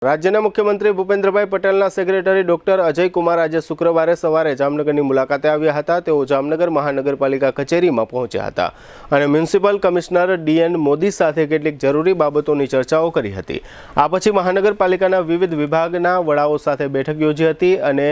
રાજ્યના મુખ્યમંત્રી ભૂપેન્દ્રભાઈ પટેલના સેક્રેટરી ડોક્ટર અજય કુમાર આજે શુક્રવારે સવારે જામનગરની મુલાકાતે આવ્યા હતા। તેઓ જામનગર મહાનગરપાલિકા કચેરીમાં પહોંચ્યા હતા અને મ્યુનિસિપલ કમિશનર ડીએન મોદી સાથે કેટલીક જરૂરી બાબતોની ચર્ચાઓ કરી હતી। આ પછી મહાનગરપાલિકાના વિવિધ વિભાગના વડાઓ સાથે બેઠક યોજી હતી અને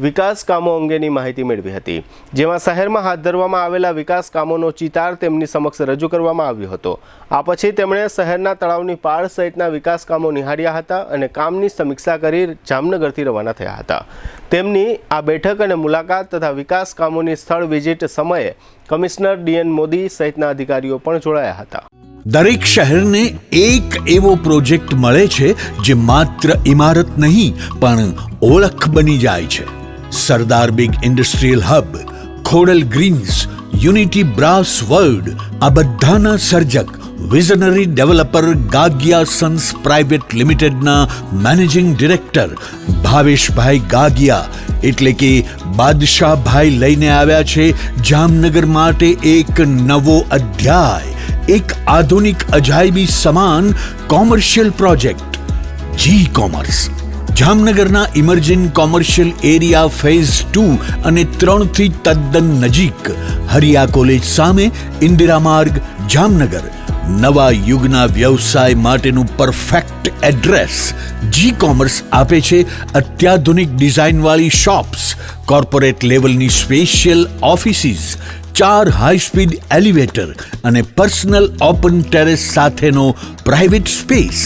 વિકાસ કામો અંગેની માહિતી મેળવી હતી, જેમાં શહેરમાં હાથ ધરવામાં આવેલા વિકાસ કામોનો ચિતાર તેમની સમક્ષ રજૂ કરવામાં આવ્યો હતો। આ પછી તેમણે શહેરના તળાવની પાળ સહિતના વિકાસ કામો નિહાળ્યા હતા અને કામની સમીક્ષા કરી જામનગરથી રવાના થયા હતા। તેમની આ બેઠક અને મુલાકાત તથા વિકાસ કામોની સ્થળ વિઝિટ સમયે કમિશનર ડીએન મોદી સહિતના અધિકારીઓ પણ જોડાયા હતા। દરેક શહેરને એક એવો પ્રોજેક્ટ મળે છે જે માત્ર ઇમારત નહીં પણ ઓળખ બની જાય છે। Sardar big industrial hub, Khodal greens, unity brass world, આ બધાના સર્જક visionary developer Gagiya sons private લિમિટેડના મેનેજિંગ ડિરેક્ટર ભાવેશભાઈ ગાગિયા એટલે કે બાદશાહભાઈ લઈને આવ્યા છે જામનગર માટે એક નવો અધ્યાય, એક આધુનિક અજાયબી સમાન કોમર્શિયલ પ્રોજેક્ટ જી કોમર્સ। જામનગરના ઇમર્જિંગ કોમર્શિયલ એરિયા ફેઝ 2 અને 3 થી તદ્દન નજીક હરિયા કોલેજ સામે ઇન્દિરા માર્ગ જામનગર નવા યુગના વ્યવસાય માટેનું પરફેક્ટ એડ્રેસ। જી કોમર્સ આપે છે અત્યાધુનિક ડિઝાઇનવાળી શોપ્સ, કોર્પોરેટ લેવલની special offices, 4 high speed elevator અને પર્સનલ ઓપન ટેરેસ સાથેનો પ્રાઇવેટ સ્પેસ।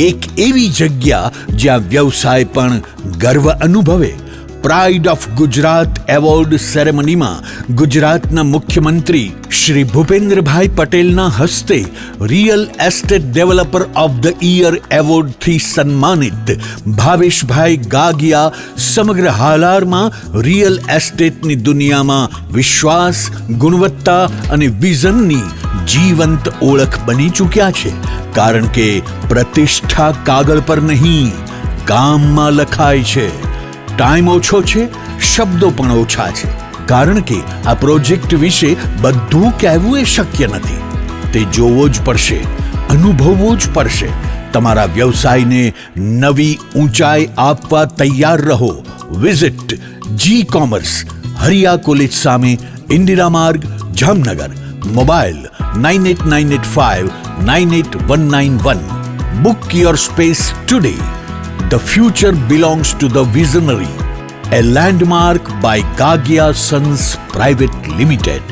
એક એવી જગ્યા જ્યાં વ્યવસાય પણ ગર્વ અનુભવે। પ્રાઇડ ઓફ ગુજરાત એવોર્ડ સેરેમનીમાં ગુજરાતના મુખ્યમંત્રી શ્રી ભૂપેન્દ્રભાઈ પટેલના હસ્તે real estate developer of the year એવોર્ડથી સન્માનિત ભાવેશભાઈ ગાગિયા સમગ્ર હાલારમાં રિયલ એસ્ટેટની દુનિયામાં વિશ્વાસ, ગુણવત્તા અને વિઝનની જીવંત ઓળખ બની ચૂક્યા છે, કારણ કે પ્રતિષ્ઠા કાગળ પર નહીં, કામમાં લખાય છે। ટાઈમ ઓછો છે, શબ્દો પણ ઓછા છે, કારણ કે આ પ્રોજેક્ટ વિશે બધું કહેવું એ શક્ય નથી। તે જોવો જ પડશે, અનુભવવો જ પડશે। તમારા વ્યવસાયને નવી ઊંચાઈ આપવા તૈયાર રહો। વિઝિટ જી કોમર્સ, હરિયા કોલેજ સામે, ઇન્દિરા માર્ગ, Jamnagar. Mobile 9898598191। Book your space today. The future belongs to the visionary. A landmark by Gagia Sons Private Limited.